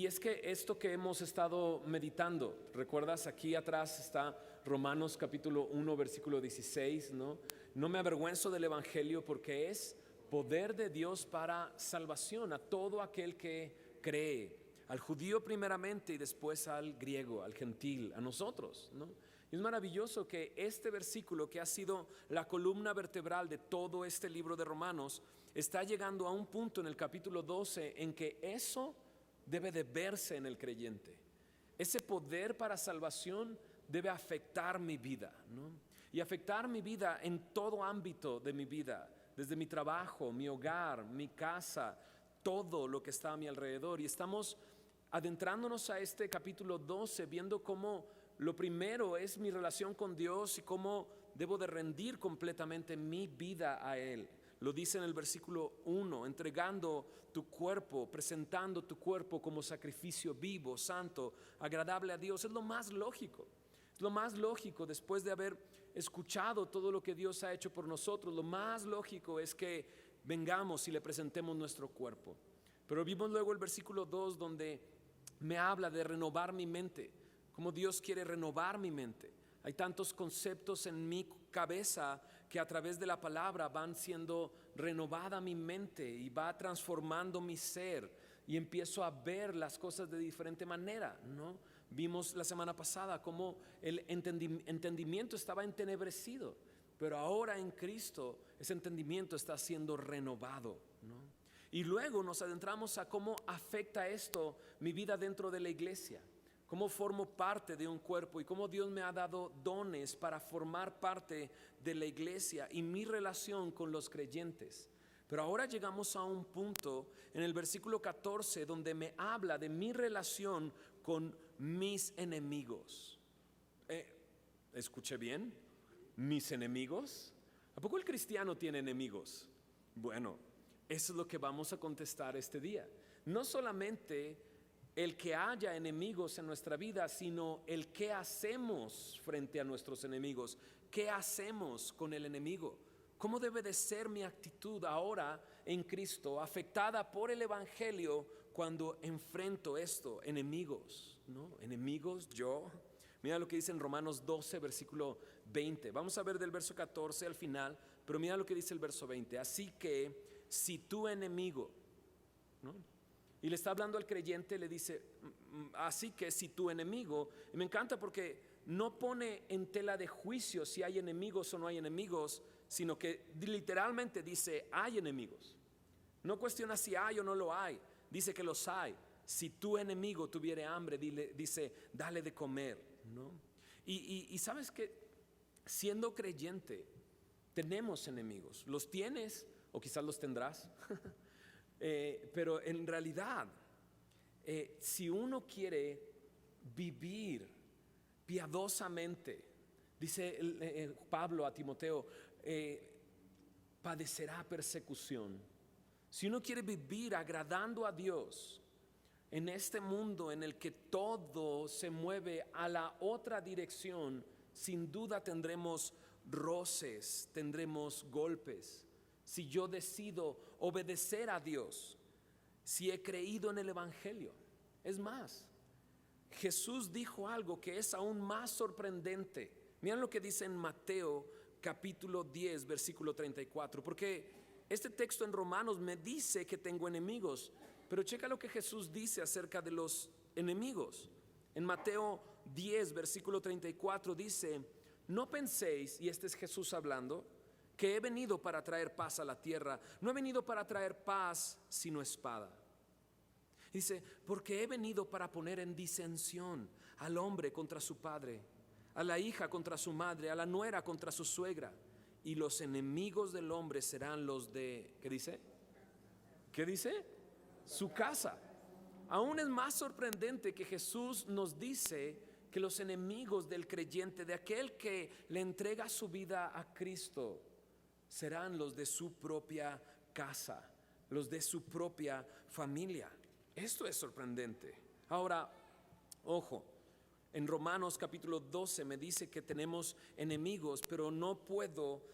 Y es que esto que hemos estado meditando, ¿recuerdas? Aquí atrás está Romanos capítulo 1, versículo 16, ¿no? No me avergüenzo del Evangelio porque es poder de Dios para salvación a todo aquel que cree, al judío primeramente y después al griego, al gentil, a nosotros, ¿no? Y es maravilloso que este versículo, que ha sido la columna vertebral de todo este libro de Romanos, está llegando a un punto en el capítulo 12 en que eso debe de verse en el creyente. Ese poder para salvación debe afectar mi vida, ¿no? Y afectar mi vida en todo ámbito de mi vida, desde mi trabajo, mi hogar, mi casa, todo lo que está a mi alrededor. Y estamos adentrándonos a este capítulo 12, viendo cómo lo primero es mi relación con Dios y cómo debo de rendir completamente mi vida a Él. Lo dice en el versículo 1, entregando tu cuerpo, presentando tu cuerpo como sacrificio vivo, santo, agradable a Dios. Es lo más lógico. Es lo más lógico después de haber escuchado todo lo que Dios ha hecho por nosotros. Lo más lógico es que vengamos y le presentemos nuestro cuerpo. Pero vimos luego el versículo 2 donde me habla de renovar mi mente, cómo Dios quiere renovar mi mente. Hay tantos conceptos en mi cabeza que a través de la palabra van siendo renovada mi mente y va transformando mi ser y empiezo a ver las cosas de diferente manera, ¿no? Vimos la semana pasada cómo el entendimiento estaba entenebrecido, pero ahora en Cristo ese entendimiento está siendo renovado, ¿no? Y luego nos adentramos a cómo afecta esto mi vida dentro de la iglesia, cómo formo parte de un cuerpo y cómo Dios me ha dado dones para formar parte de la iglesia y mi relación con los creyentes. Pero ahora llegamos a un punto en el versículo 14 donde me habla de mi relación con mis enemigos. ¿Escuché bien? ¿Mis enemigos? ¿A poco el cristiano tiene enemigos? Bueno, eso es lo que vamos a contestar este día. No solamente el que haya enemigos en nuestra vida, sino el qué hacemos frente a nuestros enemigos. ¿Qué hacemos con el enemigo? ¿Cómo debe de ser mi actitud ahora en Cristo, afectada por el Evangelio cuando enfrento esto? Enemigos, ¿no? Enemigos, yo. Mira lo que dice en Romanos 12, versículo 20. Vamos a ver del verso 14 al final, pero mira lo que dice el verso 20. Así que si tu enemigo, ¿no? Y le está hablando al creyente, le dice, así que si tu enemigo, y me encanta porque no pone en tela de juicio si hay enemigos o no hay enemigos, sino que literalmente dice, hay enemigos. No cuestiona si hay o no lo hay, dice que los hay. Si tu enemigo tuviere hambre, dice, dale de comer, ¿no? Y sabes que siendo creyente, tenemos enemigos. Los tienes o quizás los tendrás. Pero en realidad, si uno quiere vivir piadosamente, dice Pablo a Timoteo, padecerá persecución. Si uno quiere vivir agradando a Dios en este mundo en el que todo se mueve a la otra dirección, sin duda tendremos roces, tendremos golpes. Si yo decido obedecer a Dios, si he creído en el Evangelio. Es más, Jesús dijo algo que es aún más sorprendente. Miren lo que dice en Mateo capítulo 10, versículo 34, porque este texto en Romanos me dice que tengo enemigos, pero checa lo que Jesús dice acerca de los enemigos. En Mateo 10, versículo 34 dice, no penséis, y este es Jesús hablando, que he venido para traer paz a la tierra. No he venido para traer paz sino espada. Dice, porque he venido para poner en disensión al hombre contra su padre, a la hija contra su madre, a la nuera contra su suegra, y los enemigos del hombre serán los de, ¿qué dice? ¿Qué dice? Su casa. Aún es más sorprendente que Jesús nos dice que los enemigos del creyente, de aquel que le entrega su vida a Cristo, serán los de su propia casa, los de su propia familia. Esto es sorprendente. Ahora, ojo, en Romanos capítulo 12 me dice que tenemos enemigos, pero no puedo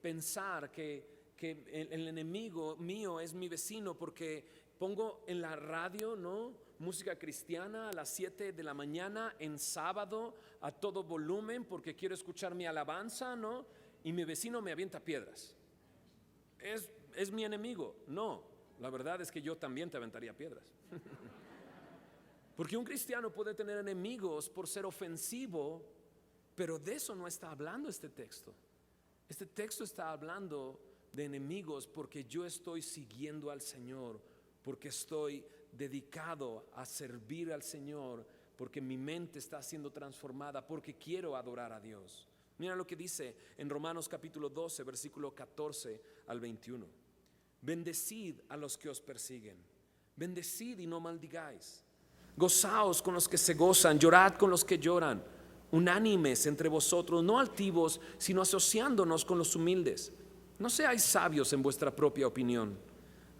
pensar que que el enemigo mío es mi vecino porque pongo en la radio, ¿no?, música cristiana a las 7 de la mañana en sábado a todo volumen porque quiero escuchar mi alabanza, ¿no? Y mi vecino me avienta piedras. ¿Es mi enemigo? No, la verdad es que yo también te aventaría piedras. Porque un cristiano puede tener enemigos por ser ofensivo, pero de eso no está hablando este texto. Este texto está hablando de enemigos porque yo estoy siguiendo al Señor, porque estoy dedicado a servir al Señor, porque mi mente está siendo transformada, porque quiero adorar a Dios. Mira lo que dice en Romanos capítulo 12, versículo 14 al 21. Bendecid a los que os persiguen, bendecid y no maldigáis. Gozaos con los que se gozan, llorad con los que lloran. Unánimes entre vosotros, no altivos, sino asociándonos con los humildes. No seáis sabios en vuestra propia opinión.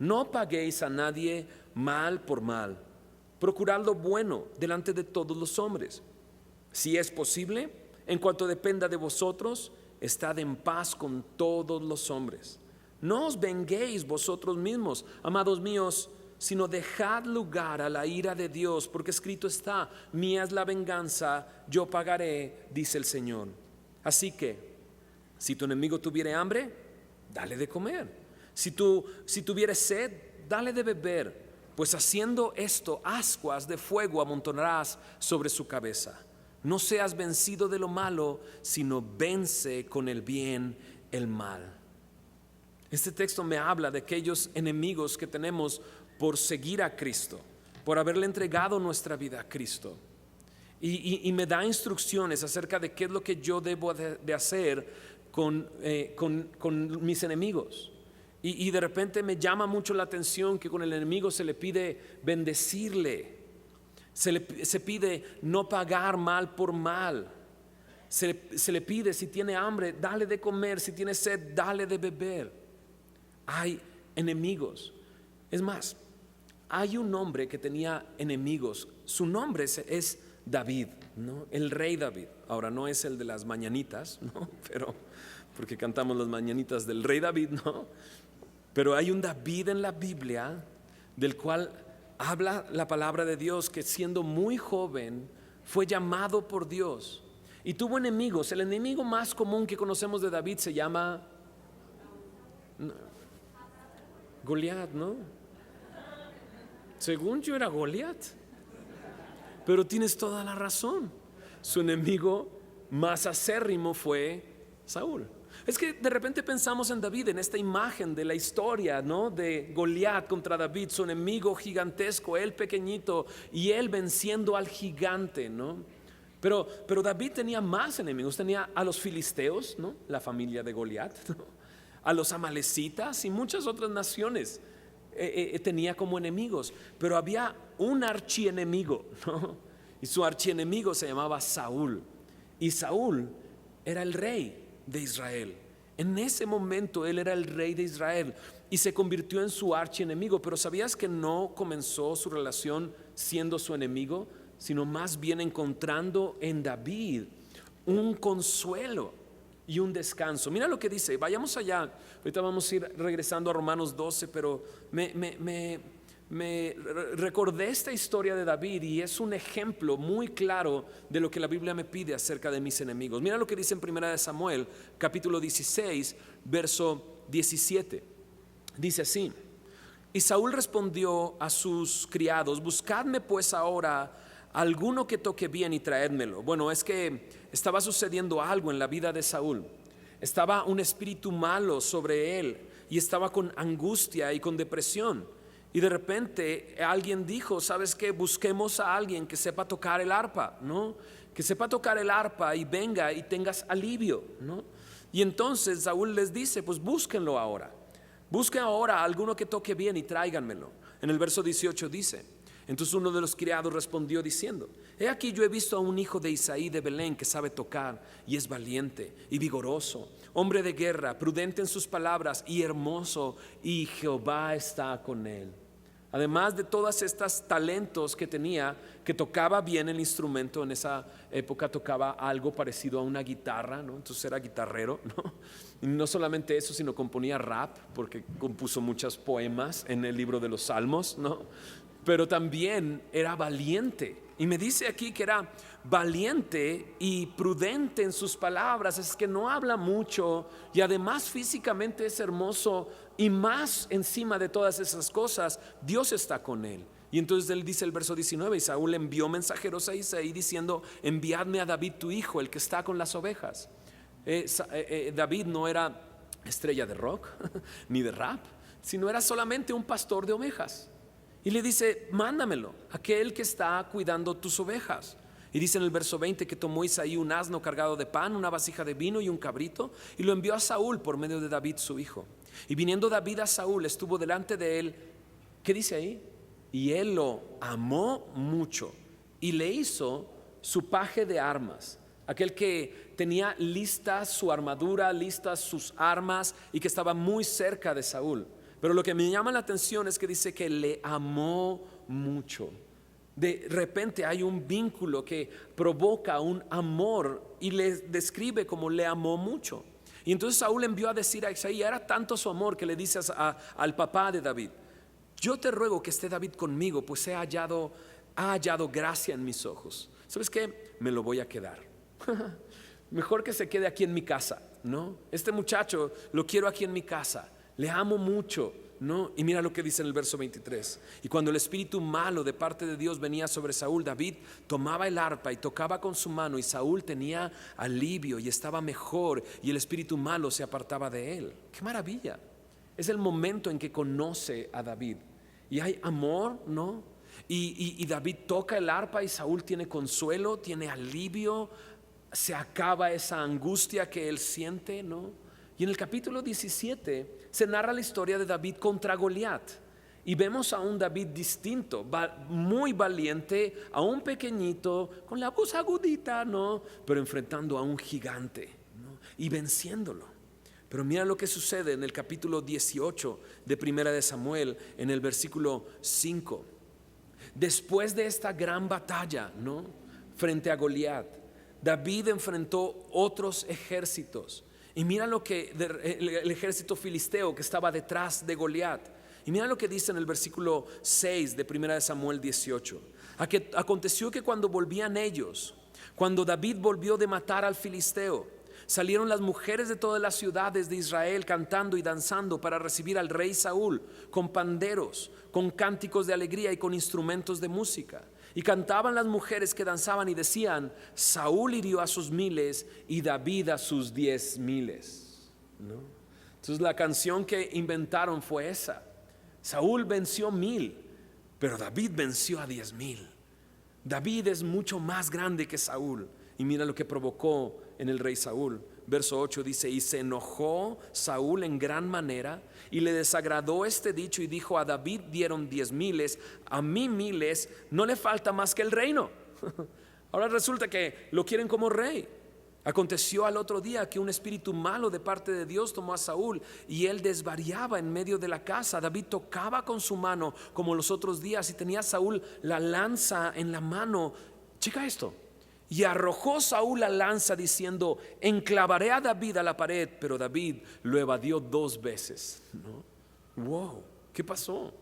No paguéis a nadie mal por mal. Procurad lo bueno delante de todos los hombres. Si es posible, en cuanto dependa de vosotros, estad en paz con todos los hombres. No os venguéis vosotros mismos, amados míos, sino dejad lugar a la ira de Dios, porque escrito está: mía es la venganza, yo pagaré, dice el Señor. Así que, si tu enemigo tuviere hambre, dale de comer. Si tuvieres sed, dale de beber, pues haciendo esto, ascuas de fuego amontonarás sobre su cabeza. No seas vencido de lo malo, sino vence con el bien el mal. Este texto me habla de aquellos enemigos que tenemos por seguir a Cristo, por haberle entregado nuestra vida a Cristo. Y me da instrucciones acerca de qué es lo que yo debo de hacer con mis enemigos. Y de repente me llama mucho la atención que con el enemigo se le pide bendecirle, se pide no pagar mal por mal, se le pide, si tiene hambre, dale de comer, si tiene sed, dale de beber. Hay enemigos. Es más, hay un hombre que tenía enemigos. Su nombre es David, ¿no? El rey David. Ahora no es el de las mañanitas, ¿no? Pero porque cantamos las mañanitas del rey David, ¿no? Pero hay un David en la Biblia del cual habla la palabra de Dios, que siendo muy joven fue llamado por Dios y tuvo enemigos. El enemigo más común que conocemos de David se llama Goliat, ¿no? Según yo era Goliat, pero tienes toda la razón. Su enemigo más acérrimo fue Saúl. Es que de repente pensamos en David, en esta imagen de la historia, ¿no?, de Goliat contra David, su enemigo gigantesco, él pequeñito y él venciendo al gigante, ¿no? Pero David tenía más enemigos. Tenía a los filisteos, ¿no?, la familia de Goliat, ¿no?, a los amalecitas y muchas otras naciones tenía como enemigos. Pero había un archienemigo, ¿no? Y su archienemigo se llamaba Saúl. Y Saúl era el rey de Israel. En ese momento él era el rey de Israel y se convirtió en su archienemigo. Pero ¿sabías que no comenzó su relación siendo su enemigo, sino más bien encontrando en David un consuelo y un descanso? Mira lo que dice, vayamos allá. Ahorita vamos a ir regresando a Romanos 12, pero me recordé esta historia de David y es un ejemplo muy claro de lo que la Biblia me pide acerca de mis enemigos. Mira lo que dice en 1 Samuel capítulo 16 verso 17. Dice así: y Saúl respondió a sus criados: buscadme pues ahora alguno que toque bien y traédmelo. Bueno, es que estaba sucediendo algo en la vida de Saúl. Estaba un espíritu malo sobre él y estaba con angustia y con depresión. Y de repente alguien dijo: ¿sabes qué? Busquemos a alguien que sepa tocar el arpa, ¿no? Que sepa tocar el arpa y venga y tengas alivio, ¿no? Y entonces Saúl les dice: pues búsquenlo ahora. Busquen ahora a alguno que toque bien y tráiganmelo. En el verso 18 dice: entonces uno de los criados respondió diciendo: he aquí, yo he visto a un hijo de Isaí de Belén que sabe tocar y es valiente y vigoroso, hombre de guerra, prudente en sus palabras y hermoso, y Jehová está con él. Además de todas estas talentos que tenía, que tocaba bien el instrumento, en esa época tocaba algo parecido a una guitarra, ¿no? Entonces era guitarrero, ¿no? Y no solamente eso, sino componía rap, porque compuso muchos poemas en el libro de los Salmos, ¿no? Pero también era valiente. Y me dice aquí que era valiente y prudente en sus palabras, es que no habla mucho y además físicamente es hermoso, y más encima de todas esas cosas, Dios está con él. Y entonces él dice el verso 19, y Saúl envió mensajeros a Isaí diciendo: enviadme a David tu hijo, el que está con las ovejas. David no era estrella de rock ni de rap, sino era solamente un pastor de ovejas. Y le dice: mándamelo, aquel que está cuidando tus ovejas. Y dice en el verso 20 que tomó Isaí un asno cargado de pan, una vasija de vino y un cabrito, y lo envió a Saúl por medio de David su hijo. Y viniendo David a Saúl, estuvo delante de él. ¿Qué dice ahí? Y él lo amó mucho y le hizo su paje de armas, aquel que tenía lista su armadura, listas sus armas, y que estaba muy cerca de Saúl. Pero lo que me llama la atención es que dice que le amó mucho. De repente hay un vínculo que provoca un amor, y le describe como le amó mucho. Y entonces Saúl envió a decir a Isaí, era tanto su amor que le dice al papá de David: yo te ruego que esté David conmigo, pues ha hallado gracia en mis ojos. ¿Sabes qué? Me lo voy a quedar. Mejor que se quede aquí en mi casa, ¿no? Este muchacho lo quiero aquí en mi casa, le amo mucho, ¿no? Y mira lo que dice en el verso 23. Y cuando el espíritu malo de parte de Dios venía sobre Saúl, David tomaba el arpa y tocaba con su mano, y Saúl tenía alivio y estaba mejor, y el espíritu malo se apartaba de él. ¡Qué maravilla! Es el momento en que conoce a David y hay amor, ¿no? Y David toca el arpa y Saúl tiene consuelo, tiene alivio, se acaba esa angustia que él siente, ¿no? Y en el capítulo 17 se narra la historia de David contra Goliat, y vemos a un David distinto, muy valiente, a un pequeñito con la voz agudita, ¿no? Pero enfrentando a un gigante, ¿no? Y venciéndolo. Pero mira lo que sucede en el capítulo 18 de Primera de Samuel, en el versículo 5. Después de esta gran batalla, ¿no?, frente a Goliat, David enfrentó otros ejércitos. Y mira lo que el ejército filisteo que estaba detrás de Goliat. Y mira lo que dice en el versículo 6 de Primera de Samuel 18. Aconteció que cuando volvían ellos, cuando David volvió de matar al filisteo, salieron las mujeres de todas las ciudades de Israel cantando y danzando para recibir al rey Saúl, con panderos, con cánticos de alegría y con instrumentos de música. Y cantaban las mujeres que danzaban y decían: Saúl hirió a sus miles y David a sus 10,000, ¿no? Entonces la canción que inventaron fue esa: Saúl venció 1,000, pero David venció a 10,000. David es mucho más grande que Saúl. Y mira lo que provocó en el rey Saúl. Verso 8 dice: y se enojó Saúl en gran manera, y le desagradó este dicho, y dijo: a David dieron 10,000, a mí 1,000, no le falta más que el reino. Ahora resulta que lo quieren como rey. Aconteció al otro día que un espíritu malo de parte de Dios tomó a Saúl, y él desvariaba en medio de la casa. David tocaba con su mano como los otros días, y tenía Saúl la lanza en la mano. Checa esto: y arrojó Saúl la lanza diciendo: enclavaré a David a la pared. Pero David lo evadió 2 veces, ¿no? Wow, ¿qué pasó?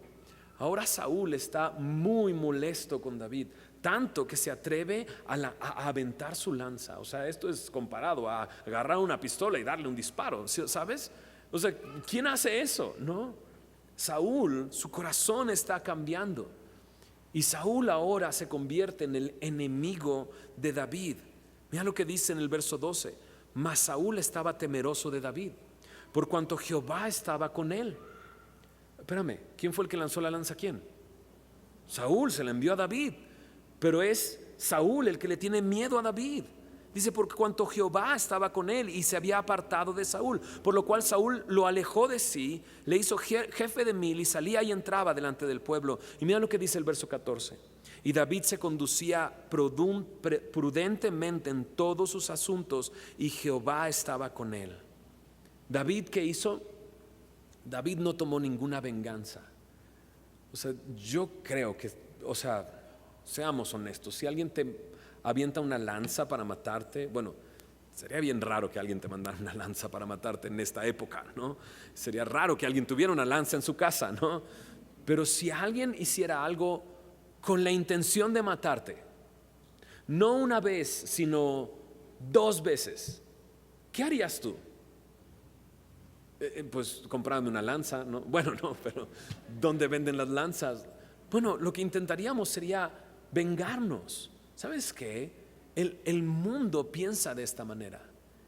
Ahora Saúl está muy molesto con David, tanto que se atreve a aventar su lanza. O sea, esto es comparado a agarrar una pistola y darle un disparo, ¿sabes? O sea, ¿quién hace eso? ¿No? Saúl, su corazón está cambiando. Y Saúl ahora se convierte en el enemigo de David. Mira lo que dice en el verso 12: mas Saúl estaba temeroso de David, por cuanto Jehová estaba con él. Espérame, ¿quién fue el que lanzó la lanza a quién? Saúl se la envió a David, pero es Saúl el que le tiene miedo a David. Dice: por cuanto Jehová estaba con él y se había apartado de Saúl, por lo cual Saúl lo alejó de sí, le hizo jefe de 1,000, y salía y entraba delante del pueblo. Y mira lo que dice el verso 14: y David se conducía prudentemente en todos sus asuntos, y Jehová estaba con él. David, ¿qué hizo? David no tomó ninguna venganza. O sea, yo creo que, o sea, seamos honestos, si alguien te avienta una lanza para matarte, bueno, sería bien raro que alguien te mandara una lanza para matarte en esta época, ¿no? Sería raro que alguien tuviera una lanza en su casa, ¿no? Pero si alguien hiciera algo con la intención de matarte, no una vez, sino 2 veces, ¿qué harías tú? Pues comprarme una lanza, ¿no? Bueno, no, pero ¿dónde venden las lanzas? Bueno, lo que intentaríamos sería vengarnos. ¿Sabes qué? El mundo piensa de esta manera.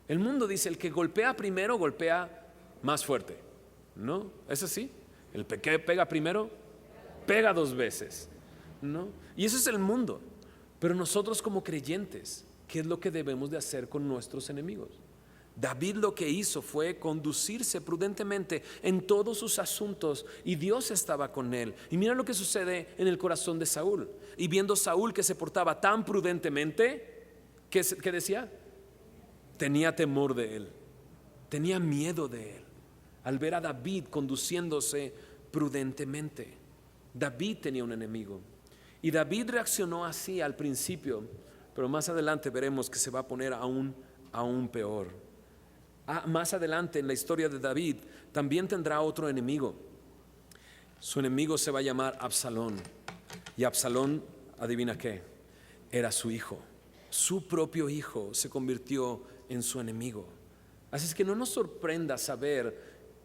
El mundo dice, el que golpea primero, golpea más fuerte. ¿No? ¿Es así? El que pega primero, pega 2 veces. ¿No? Y eso es el mundo. Pero nosotros como creyentes, ¿qué es lo que debemos de hacer con nuestros enemigos? David lo que hizo fue conducirse prudentemente en todos sus asuntos y Dios estaba con él. Y mira lo que sucede en el corazón de Saúl. Y viendo Saúl que se portaba tan prudentemente, ¿qué decía? Tenía temor de él, tenía miedo de él, al ver a David conduciéndose prudentemente. David tenía un enemigo y David reaccionó así al principio, pero más adelante veremos que se va a poner aún peor. Más adelante en la historia de David también tendrá otro enemigo. Su enemigo se va a llamar Absalón. Y Absalón, adivina qué, era su hijo. Su propio hijo se convirtió en su enemigo. Así es que no nos sorprenda saber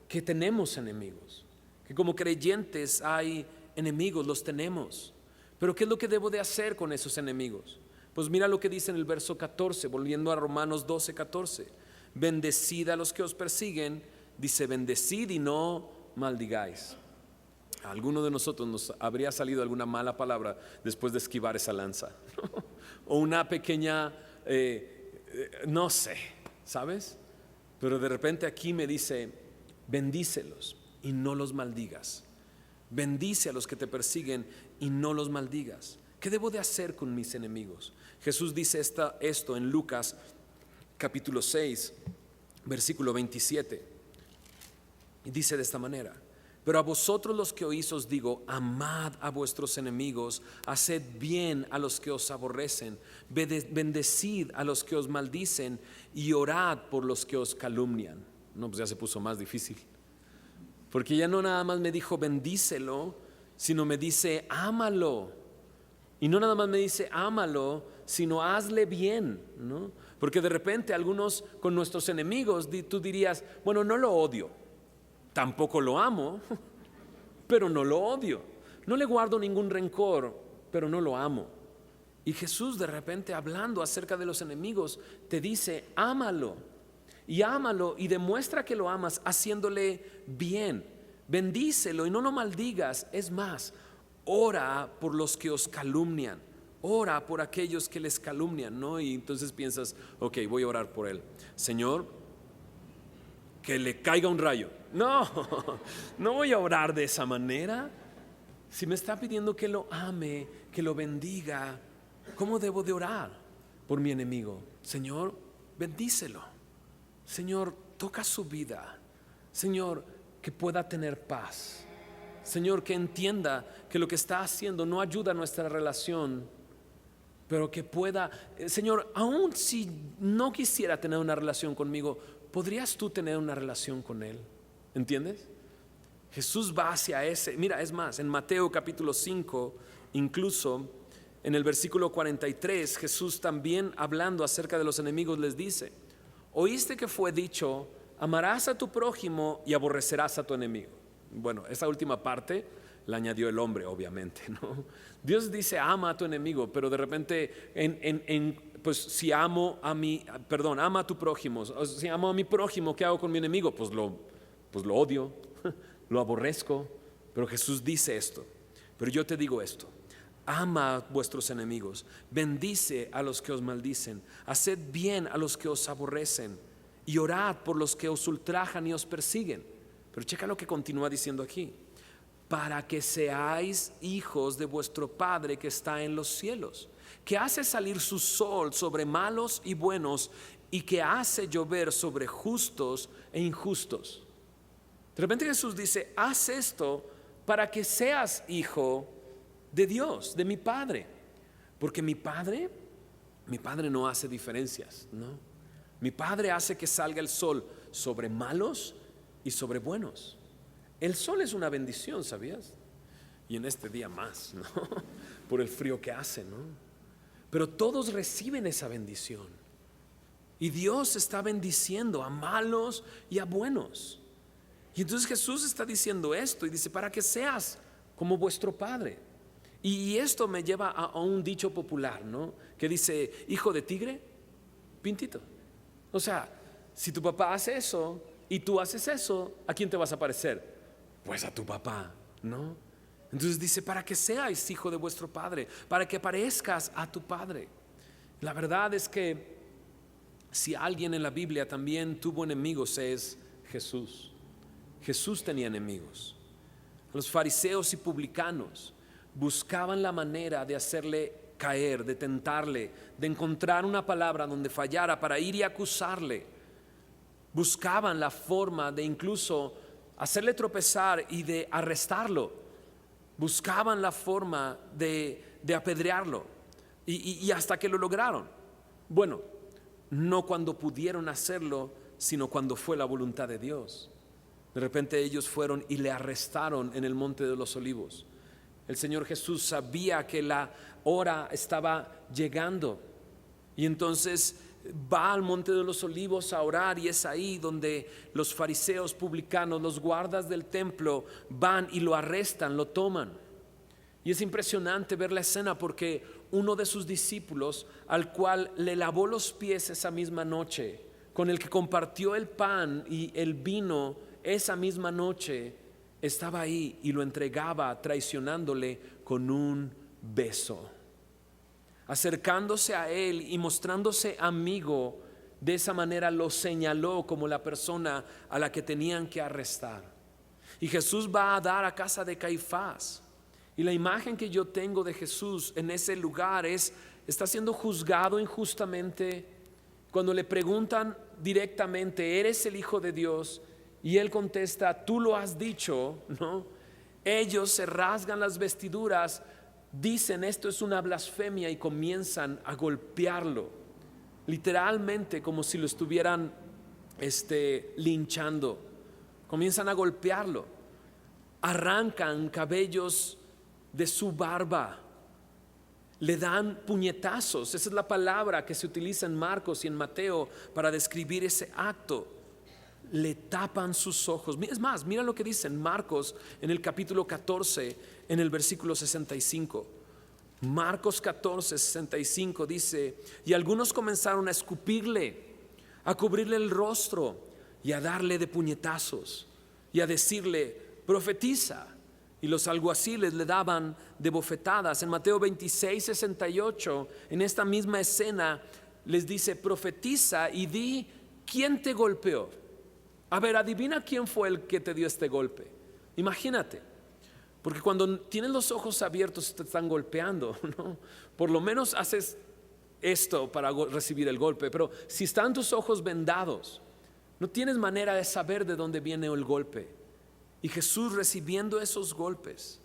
que tenemos enemigos, que como creyentes hay enemigos, los tenemos. Pero ¿qué es lo que debo de hacer con esos enemigos? Pues mira lo que dice en el verso 14, volviendo a Romanos 12, 14. Bendecid a los que os persiguen, dice bendecid y no maldigáis. A alguno de nosotros nos habría salido alguna mala palabra después de esquivar esa lanza o una pequeña, no sé, ¿sabes? Pero de repente aquí me dice bendícelos y no los maldigas. Bendice a los que te persiguen y no los maldigas. ¿Qué debo de hacer con mis enemigos? Jesús dice esto en Lucas capítulo 6, versículo 27. Y dice de esta manera: pero a vosotros los que oís os digo, amad a vuestros enemigos, haced bien a los que os aborrecen, bendecid a los que os maldicen y orad por los que os calumnian. No, pues ya se puso más difícil, porque ya no nada más me dijo bendícelo, sino me dice ámalo. Y no nada más me dice ámalo, sino hazle bien, ¿no? Porque de repente algunos con nuestros enemigos tú dirías, bueno, no lo odio, tampoco lo amo, pero no lo odio. No le guardo ningún rencor, pero no lo amo. Y Jesús de repente hablando acerca de los enemigos te dice, ámalo. Y ámalo y demuestra que lo amas haciéndole bien. Bendícelo y no lo maldigas. Es más, ora por los que os calumnian. Ora por aquellos que les calumnian, ¿no? Y entonces piensas, ok, voy a orar por él. Señor, que le caiga un rayo. No, no voy a orar de esa manera. Si me está pidiendo que lo ame, que lo bendiga, ¿cómo debo de orar por mi enemigo? Señor, bendícelo. Señor, toca su vida. Señor, que pueda tener paz. Señor, que entienda que lo que está haciendo no ayuda a nuestra relación, pero que pueda, Señor, aun si no quisiera tener una relación conmigo, ¿podrías tú tener una relación con él? ¿Entiendes? Jesús va hacia ese. Mira, es más, en Mateo capítulo 5, incluso en el versículo 43, Jesús también hablando acerca de los enemigos les dice: oíste que fue dicho, amarás a tu prójimo y aborrecerás a tu enemigo. Bueno, esa última parte la añadió el hombre, obviamente, ¿no? Dios dice ama a tu enemigo, pero de repente pues si amo a ama a tu prójimo. Si amo a mi prójimo, ¿qué hago con mi enemigo? Pues lo odio, lo aborrezco. Pero Jesús dice esto. Pero yo te digo esto: ama a vuestros enemigos, bendice a los que os maldicen, haced bien a los que os aborrecen y orad por los que os ultrajan y os persiguen. Pero checa lo que continúa diciendo aquí: para que seáis hijos de vuestro Padre que está en los cielos, que hace salir su sol sobre malos y buenos y que hace llover sobre justos e injustos. De repente Jesús dice: haz esto para que seas hijo de Dios, de mi Padre. Porque mi Padre no hace diferencias, ¿no? Mi Padre hace que salga el sol sobre malos y sobre buenos. El sol es una bendición, ¿sabías? Y en este día más, ¿no? Por el frío que hace, ¿no? Pero todos reciben esa bendición. Y Dios está bendiciendo a malos y a buenos. Y entonces Jesús está diciendo esto y dice, para que seas como vuestro Padre. Y esto me lleva a un dicho popular, ¿no? Que dice, hijo de tigre, pintito. O sea, si tu papá hace eso y tú haces eso, ¿a quién te vas a parecer? Pues a tu papá, ¿no? Entonces dice, para que seáis hijo de vuestro Padre, para que parezcas a tu Padre. La verdad es que si alguien en la Biblia también tuvo enemigos es Jesús. Jesús tenía enemigos. Los fariseos y publicanos buscaban la manera de hacerle caer, de tentarle, de encontrar una palabra donde fallara para ir y acusarle. Buscaban la forma de incluso hacerle tropezar y de arrestarlo. Buscaban la forma de apedrearlo y hasta que lo lograron. Bueno, no cuando pudieron hacerlo, sino cuando fue la voluntad de Dios. De repente ellos fueron y le arrestaron en el Monte de los Olivos. El Señor Jesús sabía que la hora estaba llegando y entonces va al Monte de los Olivos a orar, y es ahí donde los fariseos, publicanos, los guardas del templo van y lo arrestan, lo toman. Y es impresionante ver la escena porque uno de sus discípulos, al cual le lavó los pies esa misma noche, con el que compartió el pan y el vino esa misma noche, estaba ahí y lo entregaba traicionándole con un beso. Acercándose a él y mostrándose amigo, de esa manera lo señaló como la persona a la que tenían que arrestar. Y Jesús va a dar a casa de Caifás. Y la imagen que yo tengo de Jesús en ese lugar es, está siendo juzgado injustamente. Cuando le preguntan directamente, ¿eres el Hijo de Dios? Y él contesta, tú lo has dicho, ¿no? Ellos se rasgan las vestiduras, dicen esto es una blasfemia y comienzan a golpearlo, literalmente como si lo estuvieran linchando. Comienzan a golpearlo, arrancan cabellos de su barba, le dan puñetazos. Esa es la palabra que se utiliza en Marcos y en Mateo para describir ese acto. Le tapan sus ojos. Es más, mira lo que dice en Marcos en el capítulo 14, en el versículo 65. Marcos 14, 65 dice, y algunos comenzaron a escupirle, a cubrirle el rostro y a darle de puñetazos y a decirle, profetiza. Y los alguaciles le daban de bofetadas. En Mateo 26, 68, en esta misma escena les dice, profetiza y di, ¿quién te golpeó? A ver, adivina quién fue el que te dio este golpe. Imagínate, porque cuando tienes los ojos abiertos te están golpeando, ¿no? Por lo menos haces esto para recibir el golpe, pero si están tus ojos vendados, no tienes manera de saber de dónde viene el golpe. Y Jesús recibiendo esos golpes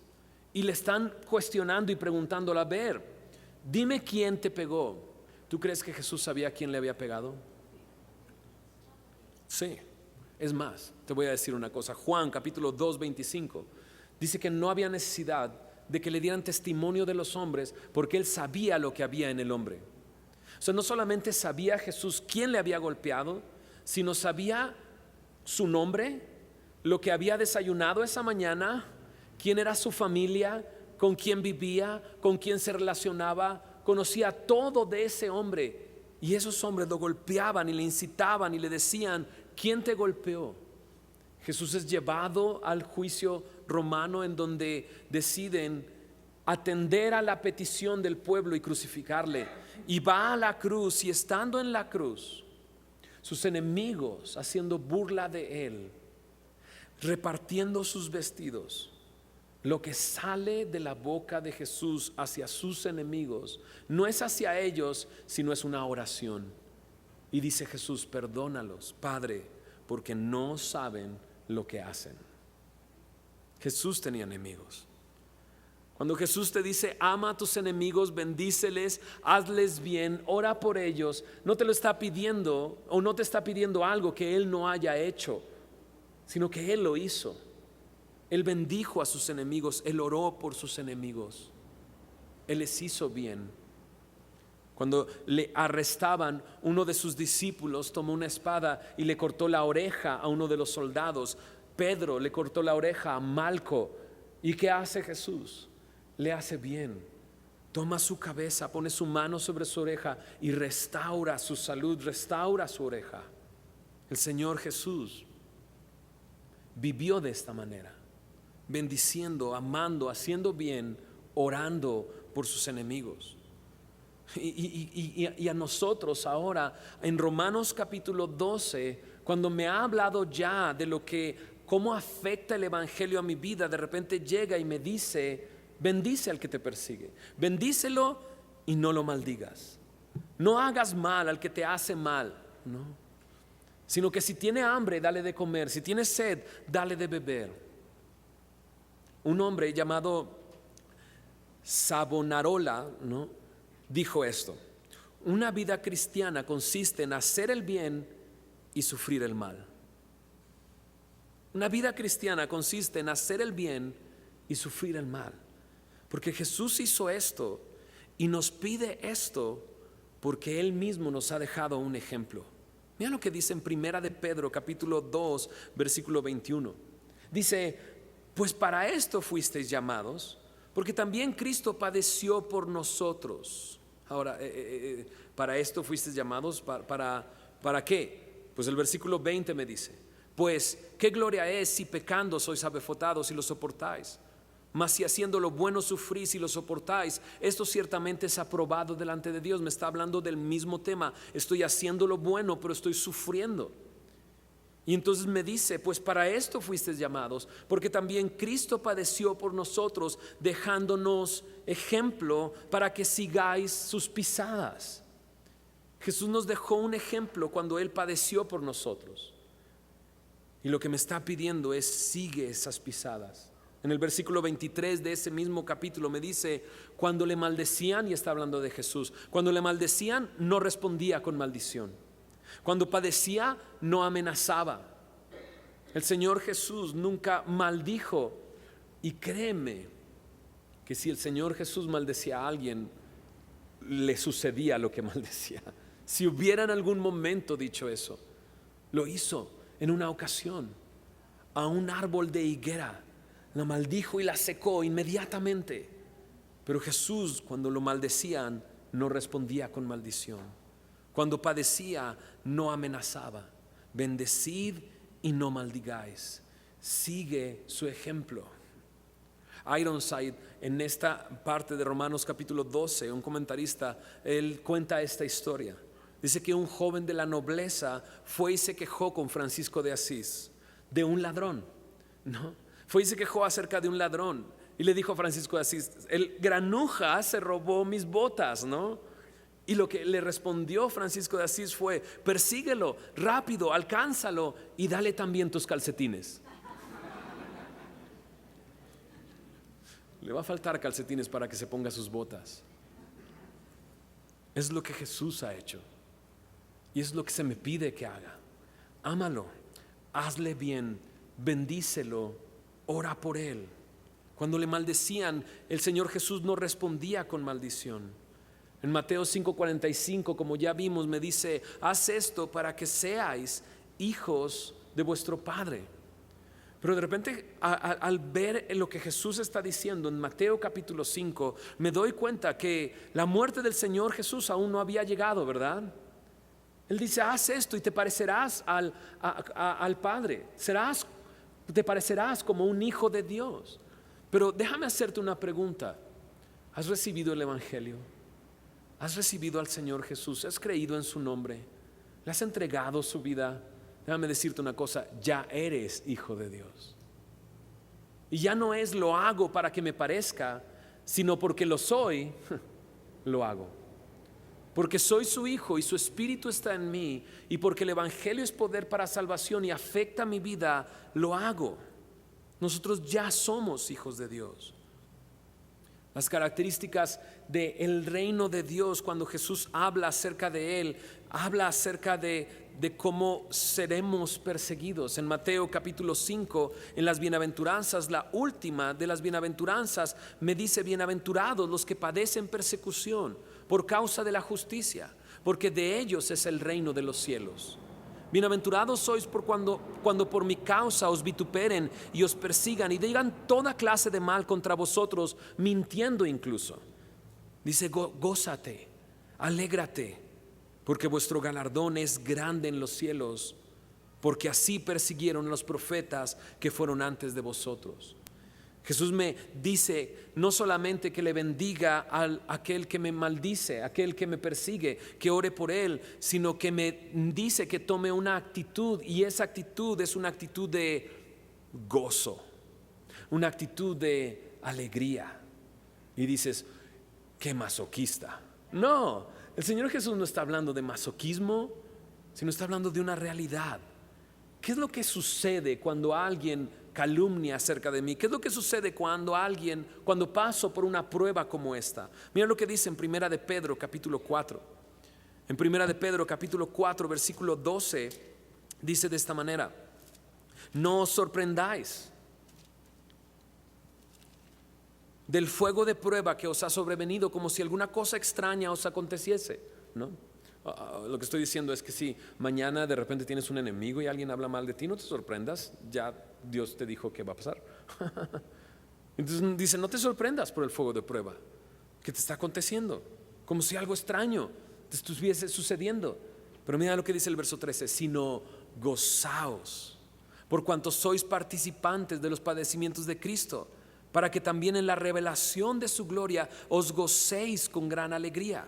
y le están cuestionando y preguntándole, a ver, dime quién te pegó. ¿Tú crees que Jesús sabía quién le había pegado? Sí. Es más, te voy a decir una cosa. Juan capítulo 2, 25 dice que no había necesidad de que le dieran testimonio de los hombres, porque él sabía lo que había en el hombre. O sea, no solamente sabía Jesús quién le había golpeado, sino sabía su nombre, lo que había desayunado esa mañana, quién era su familia, con quién vivía, con quién se relacionaba. Conocía todo de ese hombre, y esos hombres lo golpeaban y le incitaban y le decían, ¿quién te golpeó? Jesús es llevado al juicio romano, en donde deciden atender a la petición del pueblo y crucificarle. Y va a la cruz, y estando en la cruz, sus enemigos haciendo burla de él, repartiendo sus vestidos, lo que sale de la boca de Jesús hacia sus enemigos no es hacia ellos, sino es una oración. Y dice Jesús, perdónalos, Padre, porque no saben lo que hacen. Jesús tenía enemigos. Cuando Jesús te dice, ama a tus enemigos, bendíceles, hazles bien, ora por ellos, no te lo está pidiendo o no te está pidiendo algo que Él no haya hecho, sino que Él lo hizo. Él bendijo a sus enemigos, Él oró por sus enemigos, Él les hizo bien. Cuando le arrestaban, uno de sus discípulos tomó una espada y le cortó la oreja a uno de los soldados. Pedro le cortó la oreja a Malco. ¿Y qué hace Jesús? Le hace bien. Toma su cabeza, pone su mano sobre su oreja y restaura su salud, restaura su oreja. El Señor Jesús vivió de esta manera, bendiciendo, amando, haciendo bien, orando por sus enemigos. Y a nosotros ahora, en Romanos capítulo 12, cuando me ha hablado ya de lo que, cómo afecta el evangelio a mi vida, de repente llega y me dice, bendice al que te persigue, bendícelo y no lo maldigas. No hagas mal al que te hace mal, no, sino que si tiene hambre, dale de comer, si tiene sed, dale de beber. Un hombre llamado Savonarola, ¿no?, dijo esto: una vida cristiana consiste en hacer el bien y sufrir el mal. Una vida cristiana consiste en hacer el bien y sufrir el mal, porque Jesús hizo esto y nos pide esto porque Él mismo nos ha dejado un ejemplo. Mira lo que dice en Primera de Pedro capítulo 2 versículo 21. Dice, pues para esto fuisteis llamados, porque también Cristo padeció por nosotros. Ahora, para esto fuisteis llamados, ¿para qué? Pues el versículo 20 me dice, pues qué gloria es si pecando sois abefotados y lo soportáis. Mas si haciendo lo bueno sufrís y lo soportáis, esto ciertamente es aprobado delante de Dios. Me está hablando del mismo tema. Estoy haciendo lo bueno, pero estoy sufriendo. Y entonces me dice, pues para esto fuisteis llamados, porque también Cristo padeció por nosotros, dejándonos ejemplo para que sigáis sus pisadas. Jesús nos dejó un ejemplo cuando Él padeció por nosotros. Y lo que me está pidiendo es, sigue esas pisadas. En el versículo 23 de ese mismo capítulo me dice, cuando le maldecían, y está hablando de Jesús, cuando le maldecían no respondía con maldición. Cuando padecía no amenazaba. El Señor Jesús nunca maldijo. Y créeme que si el Señor Jesús maldecía a alguien, le sucedía lo que maldecía. Si hubiera en algún momento dicho eso, lo hizo en una ocasión a un árbol de higuera. La maldijo y la secó inmediatamente. Pero Jesús, cuando lo maldecían, no respondía con maldición. Cuando padecía, no amenazaba. Bendecid y no maldigáis. Sigue su ejemplo. Ironside, en esta parte de Romanos capítulo 12, un comentarista, él cuenta esta historia. Dice que un joven de la nobleza fue y se quejó con Francisco de Asís de un ladrón, ¿no? Fue y se quejó acerca de un ladrón y le dijo a Francisco de Asís, el granuja se robó mis botas, ¿no? Y lo que le respondió Francisco de Asís fue, persíguelo, rápido, alcánzalo y dale también tus calcetines. Le va a faltar calcetines para que se ponga sus botas. Es lo que Jesús ha hecho y es lo que se me pide que haga. Ámalo, hazle bien, bendícelo, ora por él. Cuando le maldecían, el Señor Jesús no respondía con maldición. En Mateo 5:45, como ya vimos, me dice, haz esto para que seáis hijos de vuestro Padre. Pero de repente, al ver lo que Jesús está diciendo en Mateo capítulo 5, me doy cuenta que la muerte del Señor Jesús aún no había llegado, ¿verdad? Él dice, haz esto y te parecerás al Padre. Te parecerás como un hijo de Dios. Pero déjame hacerte una pregunta. ¿Has recibido el Evangelio? ¿Has recibido al Señor Jesús? ¿Has creído en su nombre? ¿Le has entregado su vida? Déjame decirte una cosa, ya eres hijo de Dios. Y ya no es lo hago para que me parezca, sino porque lo soy, lo hago. Porque soy su hijo y su espíritu está en mí, y porque el Evangelio es poder para salvación y afecta mi vida, lo hago. Nosotros ya somos hijos de Dios. Las características del reino de Dios, cuando Jesús habla acerca de él, habla acerca de cómo seremos perseguidos. En Mateo capítulo 5, en las bienaventuranzas, la última de las bienaventuranzas me dice: bienaventurados los que padecen persecución por causa de la justicia, porque de ellos es el reino de los cielos. Bienaventurados sois por cuando por mi causa os vituperen y os persigan y digan toda clase de mal contra vosotros, mintiendo incluso. Dice: gózate, alégrate, porque vuestro galardón es grande en los cielos, porque así persiguieron a los profetas que fueron antes de vosotros. Jesús me dice no solamente que le bendiga a aquel que me maldice, aquel que me persigue, que ore por él, sino que me dice que tome una actitud, y esa actitud es una actitud de gozo, una actitud de alegría. Y dices: qué masoquista. No, el Señor Jesús no está hablando de masoquismo, sino está hablando de una realidad. ¿Qué es lo que sucede cuando alguien calumnia acerca de mí? ¿Qué es lo que sucede cuando paso por una prueba como esta? Mira lo que dice en Primera de Pedro capítulo 4. En Primera de Pedro capítulo 4 versículo 12 dice de esta manera: no os sorprendáis del fuego de prueba que os ha sobrevenido, como si alguna cosa extraña os aconteciese, ¿no? Lo que estoy diciendo es que si mañana de repente tienes un enemigo y alguien habla mal de ti, no te sorprendas, ya Dios te dijo que va a pasar. Entonces dice: no te sorprendas por el fuego de prueba que te está aconteciendo, como si algo extraño te estuviese sucediendo. Pero mira lo que dice el verso 13: sino gozaos por cuanto sois participantes de los padecimientos de Cristo, para que también en la revelación de su gloria os gocéis con gran alegría.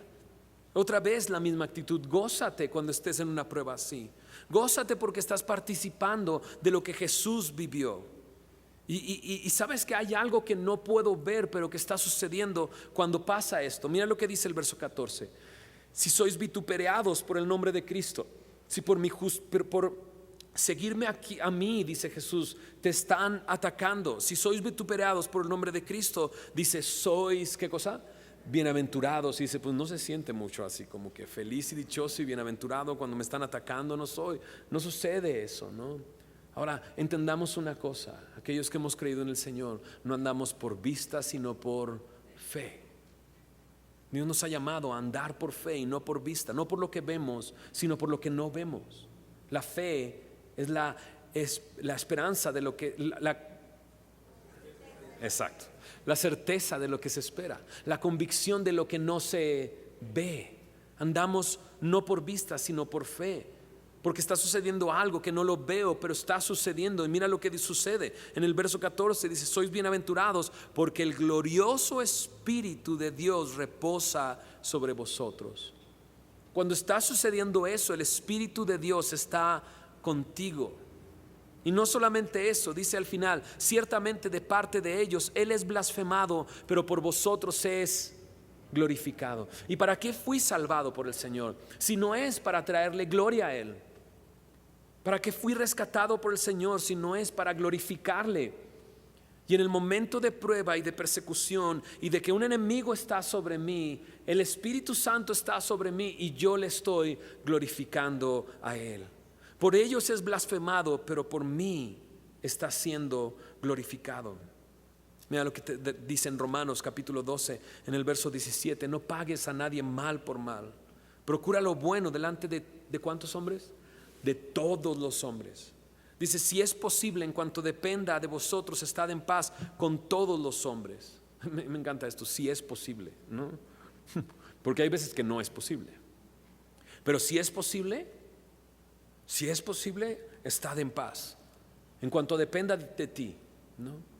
Otra vez la misma actitud: gózate cuando estés en una prueba así. Gózate porque estás participando de lo que Jesús vivió. Y sabes que hay algo que no puedo ver, pero que está sucediendo cuando pasa esto. Mira lo que dice el verso 14: si sois vituperados por el nombre de Cristo, si por seguirme aquí a mí, dice Jesús, te están atacando. Si sois vituperados por el nombre de Cristo, dice, sois, ¿qué cosa? Bienaventurados. Y dice, pues no se siente mucho así como que feliz y dichoso y bienaventurado cuando me están atacando. No sucede eso, ¿no? Ahora entendamos una cosa: aquellos que hemos creído en el Señor no andamos por vista sino por fe. Dios nos ha llamado a andar por fe y no por vista, no por lo que vemos sino por lo que no vemos. La fe es la esperanza de lo que exacto, la certeza de lo que se espera, la convicción de lo que no se ve. Andamos no por vista sino por fe, porque está sucediendo algo que no lo veo, pero está sucediendo. Y mira lo que sucede en el verso 14: dice, sois bienaventurados porque el glorioso Espíritu de Dios reposa sobre vosotros. Cuando está sucediendo eso, el Espíritu de Dios está contigo. Y no solamente eso, dice al final, ciertamente de parte de ellos Él es blasfemado, pero por vosotros es glorificado. ¿Y para qué fui salvado por el Señor? Si no es para traerle gloria a Él. ¿Para qué fui rescatado por el Señor si no es para glorificarle? Y en el momento de prueba y de persecución y de que un enemigo está sobre mí, el Espíritu Santo está sobre mí y yo le estoy glorificando a Él. Por ellos es blasfemado, pero por mí está siendo glorificado. Mira lo que dice en Romanos capítulo 12, en el verso 17: no pagues a nadie mal por mal. Procura lo bueno delante de ¿cuántos hombres? De todos los hombres. Dice, si es posible, en cuanto dependa de vosotros, estad en paz con todos los hombres. Me encanta esto, si es posible, ¿no? Porque hay veces que no es posible. Pero si es posible, estad en paz. En cuanto dependa de ti, ¿no?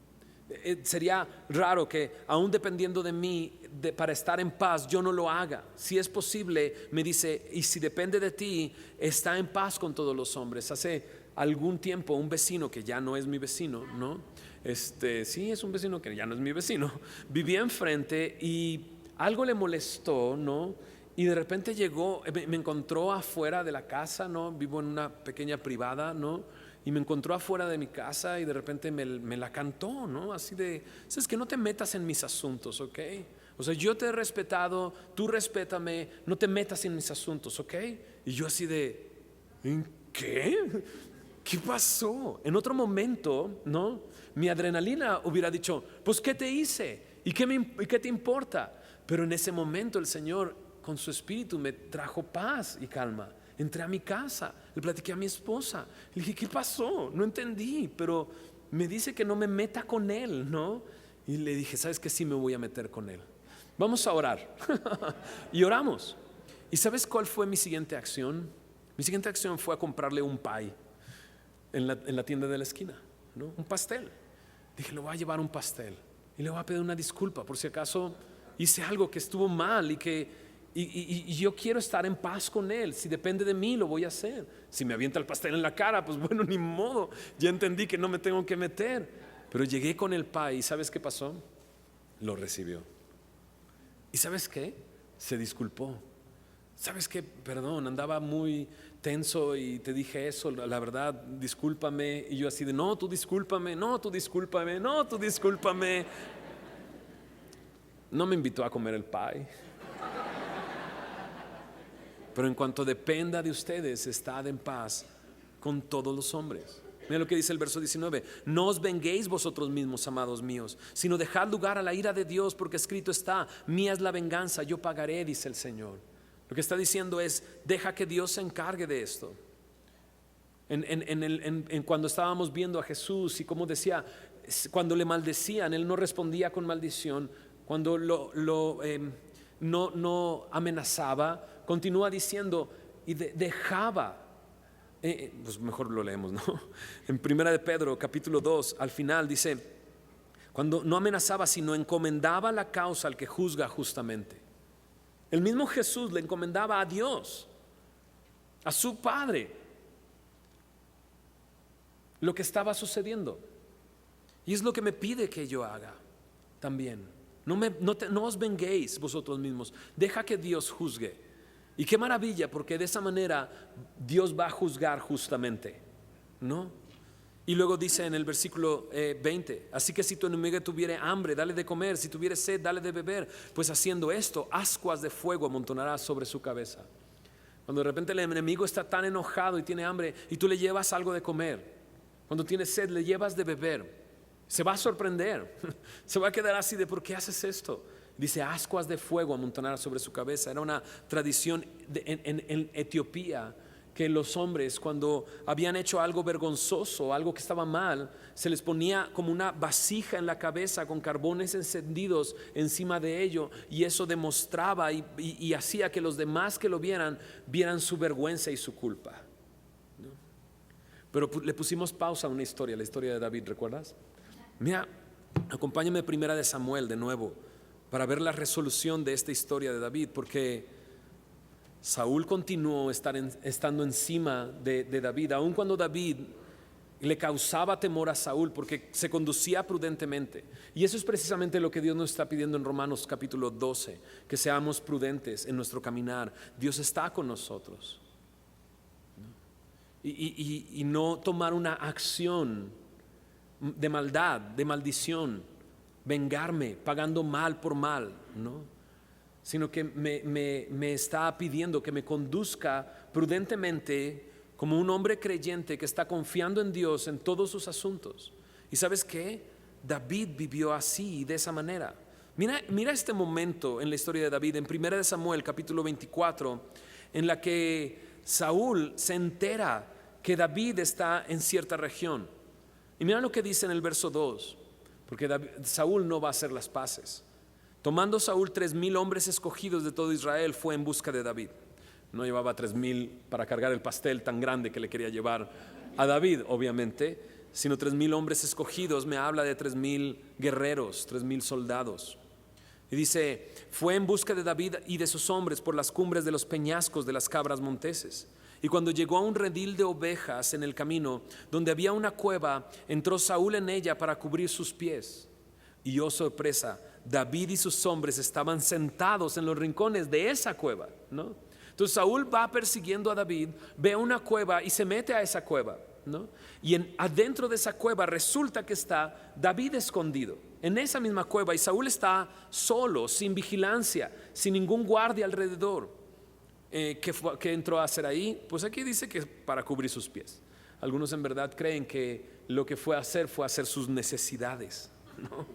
Sería raro que aún dependiendo de mí para estar en paz yo no lo haga. Si es posible, me dice, y si depende de ti, está en paz con todos los hombres. Hace algún tiempo un vecino que ya no es mi vecino, ¿no? Sí, es un vecino que ya no es mi vecino. Vivía enfrente y algo le molestó, ¿no? Y de repente llegó, me encontró afuera de la casa, ¿no? Vivo en una pequeña privada, ¿no? Y me encontró afuera de mi casa y de repente me la cantó, ¿no? Así de, ¿sabes que no te metas en mis asuntos, ok? O sea, yo te he respetado, tú respétame, no te metas en mis asuntos, ¿ok? Y yo así de, ¿en qué? ¿Qué pasó? En otro momento, ¿no? Mi adrenalina hubiera dicho, pues ¿qué te hice? ¿Y qué te importa? Pero en ese momento el Señor con su espíritu me trajo paz y calma. Entré a mi casa, le platiqué a mi esposa, le dije, ¿qué pasó? No entendí, pero me dice que no me meta con él, ¿no? Y le dije, ¿sabes qué? Sí me voy a meter con él. Vamos a orar. Y oramos. ¿Y sabes cuál fue mi siguiente acción? Mi siguiente acción fue a comprarle un pie en la tienda de la esquina, ¿no? Un pastel. Dije, le voy a llevar un pastel y le voy a pedir una disculpa por si acaso hice algo que estuvo mal y yo quiero estar en paz con él. Si depende de mí, lo voy a hacer. Si me avienta el pastel en la cara, pues bueno, ni modo. Ya entendí que no me tengo que meter. Pero llegué con el pie y ¿sabes qué pasó? Lo recibió. ¿Y sabes qué? Se disculpó. ¿Sabes qué? Perdón, andaba muy tenso y te dije eso, la verdad, discúlpame. Y yo así de, no, tú discúlpame, no, tú discúlpame, no, tú discúlpame. No me invitó a comer el pie. Pero en cuanto dependa de ustedes, estad en paz con todos los hombres. Mira lo que dice el verso 19. No os venguéis vosotros mismos, amados míos, sino dejad lugar a la ira de Dios, porque escrito está, mía es la venganza, yo pagaré, dice el Señor. Lo que está diciendo es, deja que Dios se encargue de esto. Cuando estábamos viendo a Jesús y como decía, cuando le maldecían, Él no respondía con maldición. Cuando no amenazaba, continúa diciendo y dejaba. Pues mejor lo leemos, ¿no? En Primera de Pedro, capítulo 2, al final dice, cuando no amenazaba, sino encomendaba la causa al que juzga justamente. El mismo Jesús le encomendaba a Dios, a su Padre, lo que estaba sucediendo. Y es lo que me pide que yo haga también. No os venguéis vosotros mismos, deja que Dios juzgue. Y qué maravilla, porque de esa manera Dios va a juzgar justamente, ¿no? Y luego dice en el versículo 20, así que si tu enemigo tuviere hambre, dale de comer, si tuviere sed, dale de beber, pues haciendo esto, ascuas de fuego amontonarás sobre su cabeza. Cuando de repente el enemigo está tan enojado y tiene hambre y tú le llevas algo de comer, cuando tiene sed le llevas de beber, se va a sorprender, se va a quedar así de ¿por qué haces esto? Dice ascuas de fuego amontonarás sobre su cabeza. Era una tradición en Etiopía, que los hombres cuando habían hecho algo vergonzoso, algo que estaba mal, se les ponía como una vasija en la cabeza con carbones encendidos encima de ello, y eso demostraba y hacía que los demás que lo vieran su vergüenza y su culpa, ¿no? Pero le pusimos pausa a una historia, la historia de David, ¿recuerdas? Mira, acompáñame a Primera de Samuel de nuevo para ver la resolución de esta historia de David, porque Saúl continuó estando encima de David, aun cuando David le causaba temor a Saúl porque se conducía prudentemente. Y eso es precisamente lo que Dios nos está pidiendo en Romanos capítulo 12, que seamos prudentes en nuestro caminar. Dios está con nosotros. Y no tomar una acción de maldad, de maldición, vengarme pagando mal por mal, ¿no? Sino que me está pidiendo que me conduzca prudentemente como un hombre creyente que está confiando en Dios en todos sus asuntos. ¿Y sabes qué? David vivió así, de esa manera. Mira este momento en la historia de David, en 1 Samuel capítulo 24, en la que Saúl se entera que David está en cierta región. Y mira lo que dice en el verso 2, porque Saúl no va a hacer las paces. Tomando Saúl 3,000 hombres escogidos de todo Israel, fue en busca de David. No llevaba 3,000 para cargar el pastel tan grande que le quería llevar a David, obviamente, sino 3,000 hombres escogidos. Me habla de 3,000 guerreros, 3,000 soldados. Y dice, fue en busca de David y de sus hombres por las cumbres de los peñascos de las cabras monteses. Y cuando llegó a un redil de ovejas en el camino, donde había una cueva, entró Saúl en ella para cubrir sus pies. Y oh sorpresa, David y sus hombres estaban sentados en los rincones de esa cueva, ¿no? Entonces Saúl va persiguiendo a David, ve una cueva y se mete a esa cueva. ¿no? Y adentro de esa cueva resulta que está David escondido en esa misma cueva, y Saúl está solo, sin vigilancia, sin ningún guardia alrededor. ¿Qué entró a hacer ahí? Pues aquí dice que para cubrir sus pies. Algunos en verdad creen que lo que fue a hacer sus necesidades, ¿no?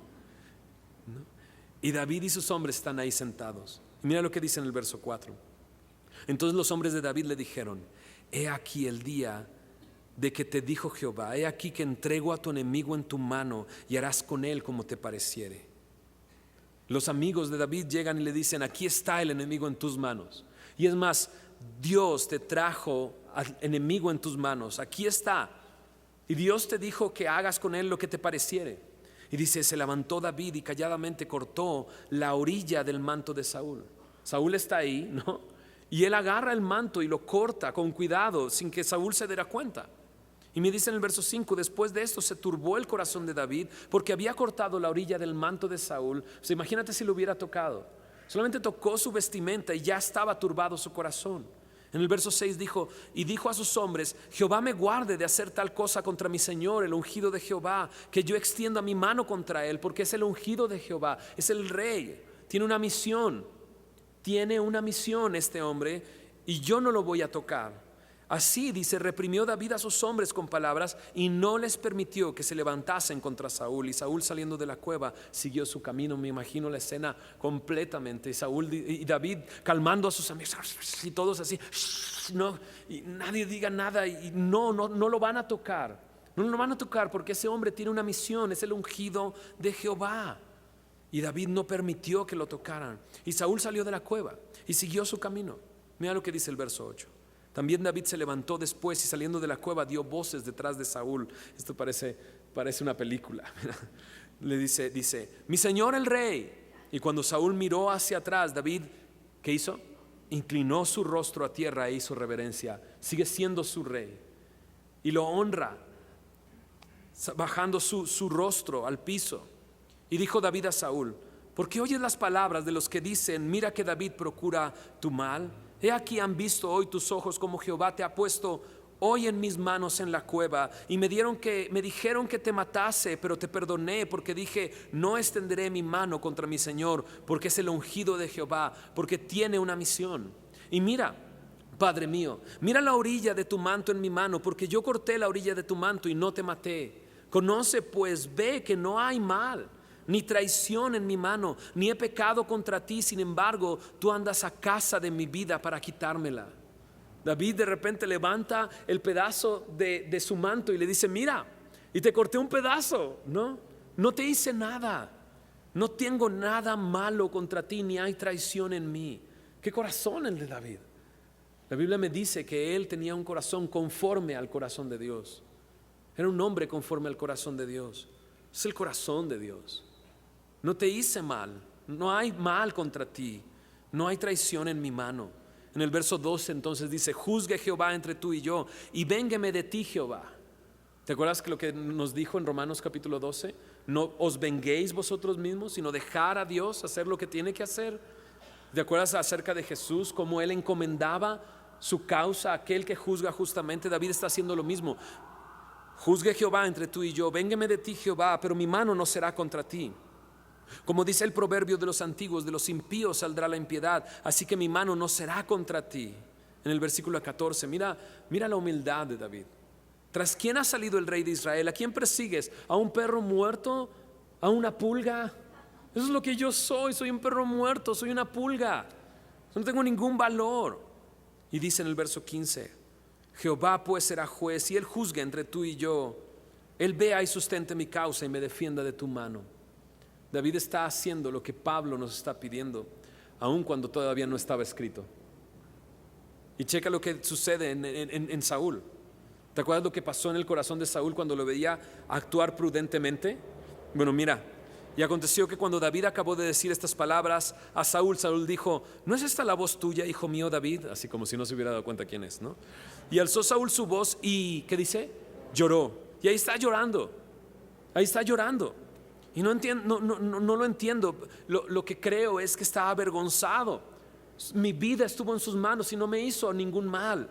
Y David y sus hombres están ahí sentados. Y mira lo que dice en el verso 4. Entonces los hombres de David le dijeron: he aquí el día de que te dijo Jehová, he aquí que entrego a tu enemigo en tu mano y harás con él como te pareciere. Los amigos de David llegan y le dicen: aquí está el enemigo en tus manos. Y es más, Dios te trajo al enemigo en tus manos, aquí está. Y Dios te dijo que hagas con él lo que te pareciere. Y dice: se levantó David y calladamente cortó la orilla del manto de Saúl. Saúl está ahí, ¿no? Y él agarra el manto y lo corta con cuidado, sin que Saúl se diera cuenta. Y me dice en el verso 5: después de esto se turbó el corazón de David, porque había cortado la orilla del manto de Saúl. O sea, imagínate si lo hubiera tocado. Solamente tocó su vestimenta y ya estaba turbado su corazón. En el verso 6 dijo: y dijo a sus hombres: Jehová me guarde de hacer tal cosa contra mi Señor, el ungido de Jehová, que yo extienda mi mano contra él, porque es el ungido de Jehová, es el rey, tiene una misión este hombre, y yo no lo voy a tocar. Así dice, reprimió David a sus hombres con palabras y no les permitió que se levantasen contra Saúl. Y Saúl, saliendo de la cueva, siguió su camino. Me imagino la escena completamente. Y David calmando a sus amigos y todos así, no, y nadie diga nada, y no lo van a tocar. No lo van a tocar porque ese hombre tiene una misión, es el ungido de Jehová. Y David no permitió que lo tocaran. Y Saúl salió de la cueva y siguió su camino. Mira lo que dice el verso 8. También David se levantó después y saliendo de la cueva dio voces detrás de Saúl. Esto parece una película. Le dice: mi señor el rey. Y cuando Saúl miró hacia atrás, David, ¿qué hizo? Inclinó su rostro a tierra e hizo reverencia. Sigue siendo su rey y lo honra, bajando su rostro al piso. Y dijo David a Saúl: ¿por qué oyes las palabras de los que dicen: mira que David procura tu mal? He aquí han visto hoy tus ojos como Jehová te ha puesto hoy en mis manos en la cueva, y me dijeron que te matase, pero te perdoné, porque dije: no extenderé mi mano contra mi Señor, porque es el ungido de Jehová, porque tiene una misión. Y mira, Padre mío, mira la orilla de tu manto en mi mano, porque yo corté la orilla de tu manto y no te maté. Conoce pues, ve que no hay mal ni traición en mi mano, ni he pecado contra ti. Sin embargo, tú andas a casa de mi vida para quitármela. David de repente levanta el pedazo de su manto y le dice: mira, y te corté un pedazo, no te hice nada, no tengo nada malo contra ti, ni hay traición en mí. ¿Qué corazón el de David? La Biblia me dice que él tenía un corazón conforme al corazón de Dios. Era un hombre conforme al corazón de Dios. Es el corazón de Dios. No te hice mal, no hay mal contra ti, no hay traición en mi mano. En el verso 12 entonces dice: juzgue Jehová entre tú y yo, y véngueme de ti Jehová. ¿Te acuerdas que lo que nos dijo en Romanos capítulo 12? No os venguéis vosotros mismos, sino dejar a Dios hacer lo que tiene que hacer. ¿Te acuerdas acerca de Jesús, cómo él encomendaba su causa a aquel que juzga justamente? David está haciendo lo mismo. Juzgue Jehová entre tú y yo, véngueme de ti Jehová, pero mi mano no será contra ti. Como dice el proverbio de los antiguos: de los impíos saldrá la impiedad, así que mi mano no será contra ti. En el versículo 14, mira la humildad de David. ¿Tras quién ha salido el rey de Israel? ¿A quién persigues? ¿A un perro muerto? ¿A una pulga? Eso es lo que yo soy un perro muerto, soy una pulga. No tengo ningún valor. Y dice en el verso 15: Jehová pues será juez, y él juzgue entre tú y yo. Él vea y sustente mi causa y me defienda de tu mano. David está haciendo lo que Pablo nos está pidiendo, aun cuando todavía no estaba escrito. Y checa lo que sucede en Saúl. ¿Te acuerdas lo que pasó en el corazón de Saúl cuando lo veía actuar prudentemente? Bueno, mira, y aconteció que cuando David acabó de decir estas palabras a Saúl, Saúl dijo: ¿no es esta la voz tuya, hijo mío David? Así como si no se hubiera dado cuenta quién es, ¿no? Y alzó Saúl su voz y, ¿qué dice? Lloró. Y ahí está llorando. Y no lo entiendo. Lo que creo es que está avergonzado. Mi vida estuvo en sus manos y no me hizo ningún mal.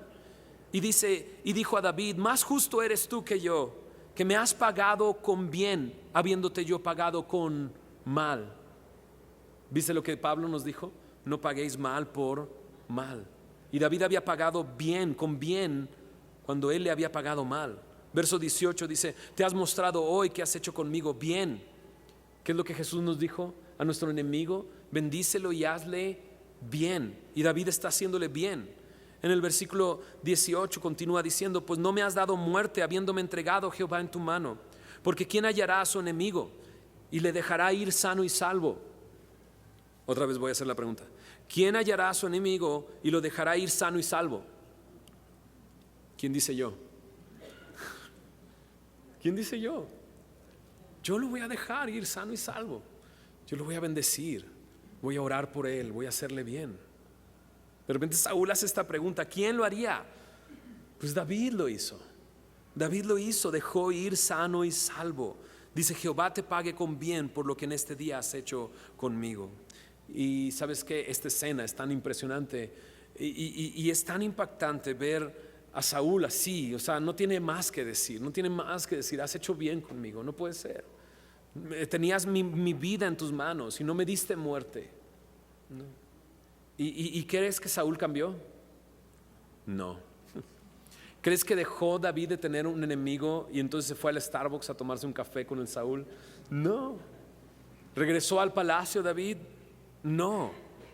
Y dijo a David: más justo eres tú que yo, que me has pagado con bien, habiéndote yo pagado con mal. ¿Viste lo que Pablo nos dijo? No paguéis mal por mal. Y David había pagado bien, con bien, cuando él le había pagado mal. Verso 18 dice: te has mostrado hoy que has hecho conmigo bien. ¿Qué es lo que Jesús nos dijo a nuestro enemigo? Bendícelo y hazle bien. Y David está haciéndole bien. En el versículo 18 continúa diciendo: pues no me has dado muerte, habiéndome entregado Jehová en tu mano. Porque ¿quién hallará a su enemigo y le dejará ir sano y salvo? Otra vez voy a hacer la pregunta: ¿quién hallará a su enemigo y lo dejará ir sano y salvo? ¿Quién dice yo? ¿Quién dice yo? Yo lo voy a dejar ir sano y salvo. Yo lo voy a bendecir, voy a orar por él, voy a hacerle bien. De repente Saúl hace esta pregunta: ¿quién lo haría? Pues David lo hizo. David lo hizo, dejó ir sano y salvo. Dice: Jehová te pague con bien por lo que en este día has hecho conmigo. Y sabes que esta escena es tan impresionante y es tan impactante ver a Saúl así. O sea, no tiene más que decir, no tiene más que decir: has hecho bien conmigo. No puede ser. Tenías mi vida en tus manos y no me diste muerte. No. ¿Y crees que Saúl cambió? No. ¿Crees que dejó David de tener un enemigo y entonces se fue al Starbucks a tomarse un café con el Saúl? No. ¿Regresó al palacio David? No.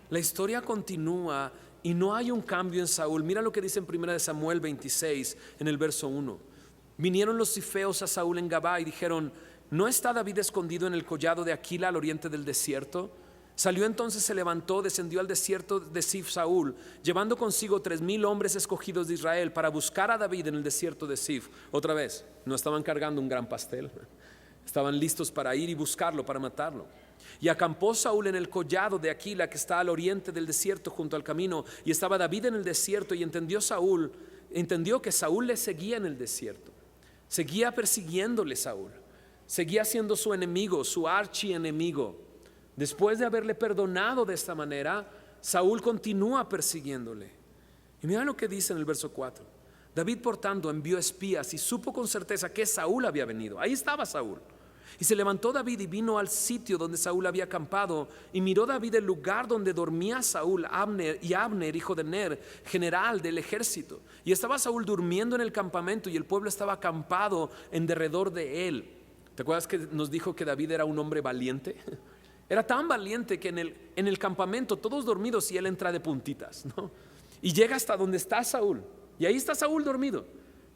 La historia continúa y no hay un cambio en Saúl. Mira lo que dice en 1 Samuel 26 en el verso 1. Vinieron los zifeos a Saúl en Gabá y dijeron: ¿no está David escondido en el collado de Aquila al oriente del desierto? Salió entonces, se levantó, descendió al desierto de Zif Saúl, llevando consigo 3,000 hombres escogidos de Israel para buscar a David en el desierto de Zif. Otra vez, no estaban cargando un gran pastel, estaban listos para ir y buscarlo, para matarlo. Y acampó Saúl en el collado de Aquila, que está al oriente del desierto junto al camino, y estaba David en el desierto, y entendió que Saúl le seguía en el desierto. Seguía persiguiéndole Saúl, seguía siendo su enemigo, su archienemigo. Después de haberle perdonado de esta manera, Saúl continúa persiguiéndole. Y mira lo que dice en el verso 4. David, por tanto, envió espías y supo con certeza que Saúl había venido. Ahí estaba Saúl. Y se levantó David y vino al sitio donde Saúl había acampado. Y miró David el lugar donde dormía Saúl, Abner, hijo de Ner, general del ejército. Y estaba Saúl durmiendo en el campamento y el pueblo estaba acampado en derredor de él. ¿Te acuerdas que nos dijo que David era un hombre valiente? Era tan valiente que en el campamento todos dormidos y él entra de puntitas, ¿no? Y llega hasta donde está Saúl. Y ahí está Saúl dormido.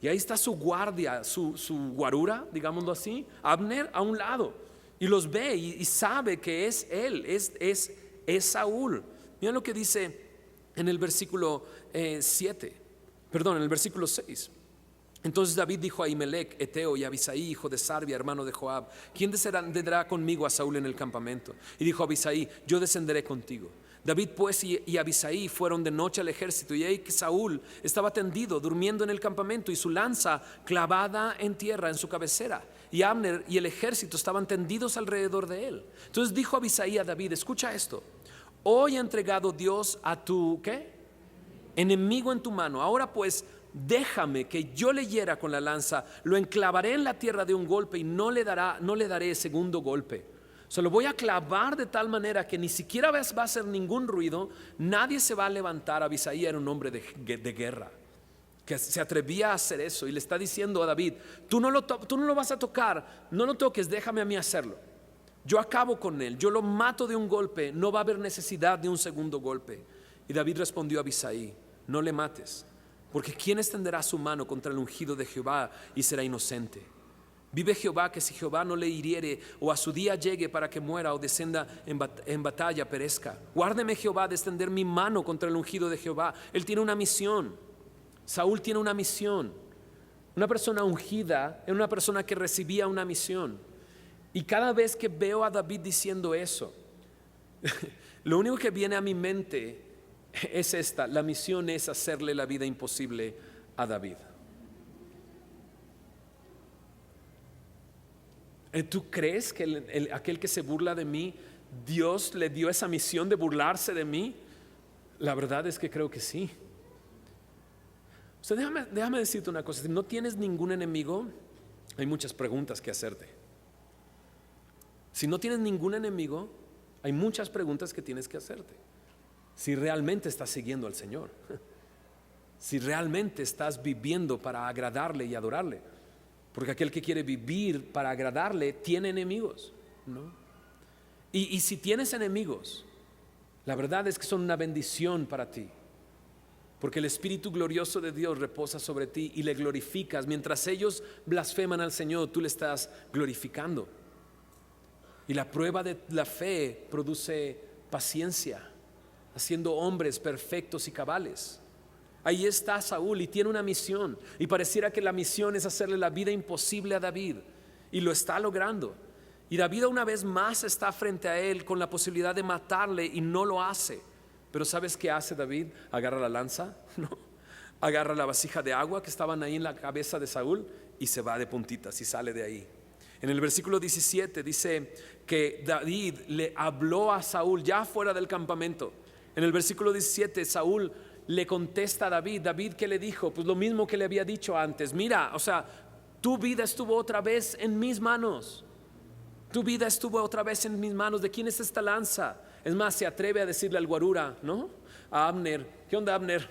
Y ahí está su guardia, su guarura, digámoslo así, Abner, a un lado. Y los ve y sabe que es él, es Saúl. Mira lo que dice en el versículo 6. Entonces David dijo a Ahimelech, Eteo, y a Abisai, hijo de Sarbia, hermano de Joab: ¿quién descenderá conmigo a Saúl en el campamento? Y dijo Abisai: yo descenderé contigo. David pues y Abisai fueron de noche al ejército, y ahí que Saúl estaba tendido, durmiendo en el campamento, y su lanza clavada en tierra en su cabecera. Y Abner y el ejército estaban tendidos alrededor de él. Entonces dijo Abisai a David: escucha esto, hoy ha entregado Dios a tu, ¿qué? Enemigo en tu mano. Ahora pues, déjame que yo le hiera con la lanza, lo enclavaré en la tierra de un golpe y no le daré segundo golpe. Se lo voy a clavar de tal manera que ni siquiera va a hacer ningún ruido, nadie se va a levantar. Abisai era un hombre de guerra, que se atrevía a hacer eso, y le está diciendo a David: tú no lo vas a tocar, no lo toques, déjame a mí hacerlo. Yo acabo con él, yo lo mato de un golpe, no va a haber necesidad de un segundo golpe. Y David respondió a Abisai: no le mates, porque ¿quién extenderá su mano contra el ungido de Jehová y será inocente? Vive Jehová, que si Jehová no le hiriere, o a su día llegue para que muera, o descienda en batalla, perezca. Guárdeme Jehová de extender mi mano contra el ungido de Jehová. Él tiene una misión. Saúl tiene una misión. Una persona ungida es una persona que recibía una misión. Y cada vez que veo a David diciendo eso, lo único que viene a mi mente es esta: la misión es hacerle la vida imposible a David. ¿Tú crees que aquel que se burla de mí, Dios le dio esa misión de burlarse de mí? La verdad es que creo que sí. O sea, déjame decirte una cosa, si no tienes ningún enemigo, hay muchas preguntas que hacerte. Si no tienes ningún enemigo, hay muchas preguntas que tienes que hacerte. Si realmente estás siguiendo al Señor, si realmente estás viviendo para agradarle y adorarle, porque aquel que quiere vivir para agradarle tiene enemigos, ¿no? Y si tienes enemigos, la verdad es que son una bendición para ti, porque el Espíritu glorioso de Dios reposa sobre ti y le glorificas. Mientras ellos blasfeman al Señor, tú le estás glorificando. Y la prueba de la fe produce paciencia, haciendo hombres perfectos y cabales. Ahí está Saúl y tiene una misión, y pareciera que la misión es hacerle la vida imposible a David, y lo está logrando. Y David una vez más está frente a él con la posibilidad de matarle y no lo hace. Pero ¿sabes qué hace David? Agarra la lanza, no, agarra la vasija de agua que estaban ahí en la cabeza de Saúl y se va de puntitas y sale de ahí. En el versículo 17 dice que David le habló a Saúl ya fuera del campamento. En el versículo 17 Saúl le contesta a David. David, ¿qué le dijo? Pues lo mismo que le había dicho antes. Mira, o sea, tu vida estuvo otra vez en mis manos. Tu vida estuvo otra vez en mis manos. ¿De quién es esta lanza? Es más, se atreve a decirle al guarura, ¿no? A Abner. ¿Qué onda, Abner?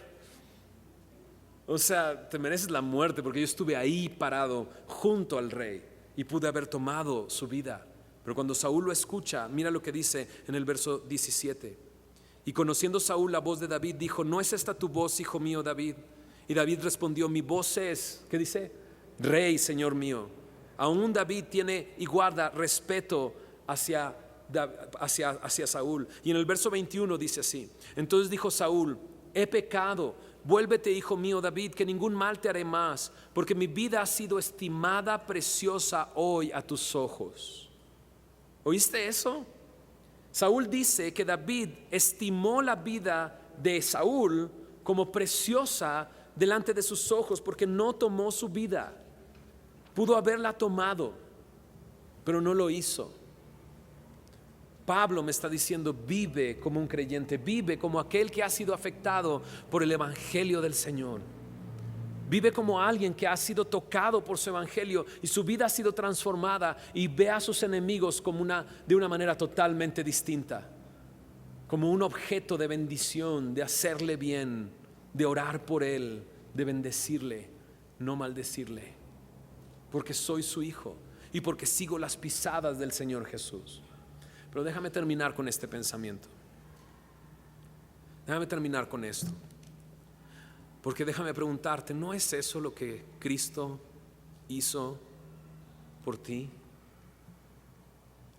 O sea, te mereces la muerte porque yo estuve ahí parado junto al rey y pude haber tomado su vida. Pero cuando Saúl lo escucha, mira lo que dice en el verso 17. Y conociendo Saúl la voz de David, dijo: ¿no es esta tu voz, hijo mío David? Y David respondió: mi voz es, ¿qué dice? Rey, Señor mío. Aún David tiene y guarda respeto hacia Saúl. Y en el verso 21 dice así: entonces dijo Saúl: he pecado, vuélvete, hijo mío David, que ningún mal te haré más, porque mi vida ha sido estimada preciosa hoy a tus ojos. ¿Oíste eso? Saúl dice que David estimó la vida de Saúl como preciosa delante de sus ojos, porque no tomó su vida. Pudo haberla tomado, pero no lo hizo. Pablo me está diciendo: vive como un creyente, vive como aquel que ha sido afectado por el evangelio del Señor. Vive como alguien que ha sido tocado por su evangelio y su vida ha sido transformada, y ve a sus enemigos como de una manera totalmente distinta, como un objeto de bendición, de hacerle bien, de orar por él, de bendecirle, no maldecirle, porque soy su hijo y porque sigo las pisadas del Señor Jesús. Pero déjame terminar con este pensamiento. Déjame terminar con esto. Porque déjame preguntarte, ¿no es eso lo que Cristo hizo por ti?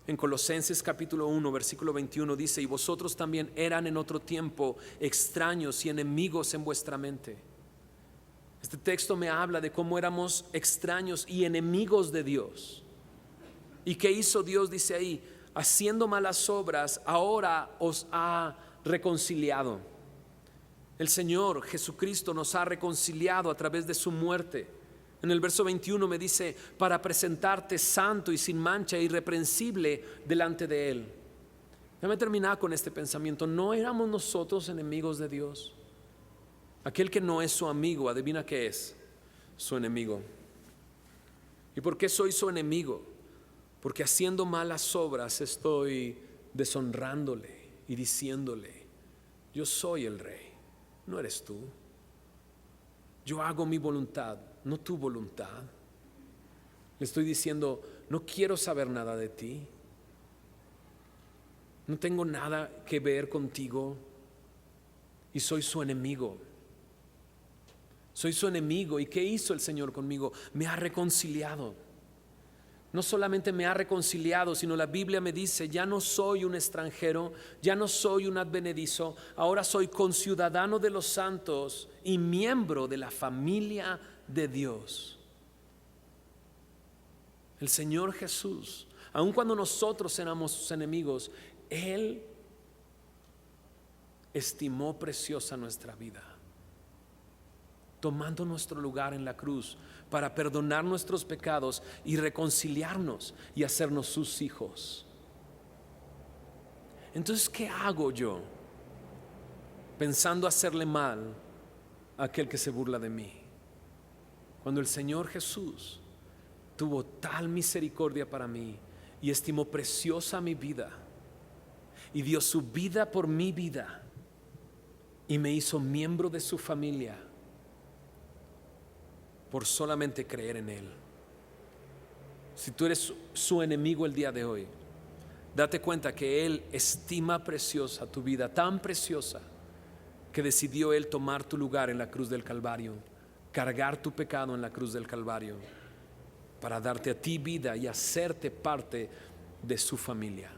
En Colosenses capítulo 1 versículo 21 dice: y vosotros también eran en otro tiempo extraños y enemigos en vuestra mente. Este texto me habla de cómo éramos extraños y enemigos de Dios. ¿Y qué hizo Dios? Dice ahí: haciendo malas obras, ahora os ha reconciliado. El Señor Jesucristo nos ha reconciliado a través de su muerte. En el verso 21 me dice: para presentarte santo y sin mancha e irreprensible delante de Él. Déjame terminar con este pensamiento. ¿No éramos nosotros enemigos de Dios? Aquel que no es su amigo, adivina qué es: su enemigo. ¿Y por qué soy su enemigo? Porque haciendo malas obras estoy deshonrándole y diciéndole: yo soy el rey, no eres tú. Yo hago mi voluntad, no tu voluntad. Le estoy diciendo: no quiero saber nada de ti, no tengo nada que ver contigo, y soy su enemigo. Soy su enemigo. ¿Y qué hizo el Señor conmigo? Me ha reconciliado. No solamente me ha reconciliado, sino la Biblia me dice: ya no soy un extranjero, ya no soy un advenedizo, ahora soy conciudadano de los santos y miembro de la familia de Dios. El Señor Jesús, aun cuando nosotros éramos sus enemigos, Él estimó preciosa nuestra vida, tomando nuestro lugar en la cruz para perdonar nuestros pecados y reconciliarnos y hacernos sus hijos. Entonces, ¿qué hago yo pensando hacerle mal a aquel que se burla de mí? Cuando el Señor Jesús tuvo tal misericordia para mí y estimó preciosa mi vida y dio su vida por mi vida y me hizo miembro de su familia por solamente creer en Él. Si tú eres su enemigo el día de hoy, date cuenta que Él estima preciosa tu vida, tan preciosa que decidió Él tomar tu lugar en la cruz del Calvario, cargar tu pecado en la cruz del Calvario, para darte a ti vida y hacerte parte de su familia.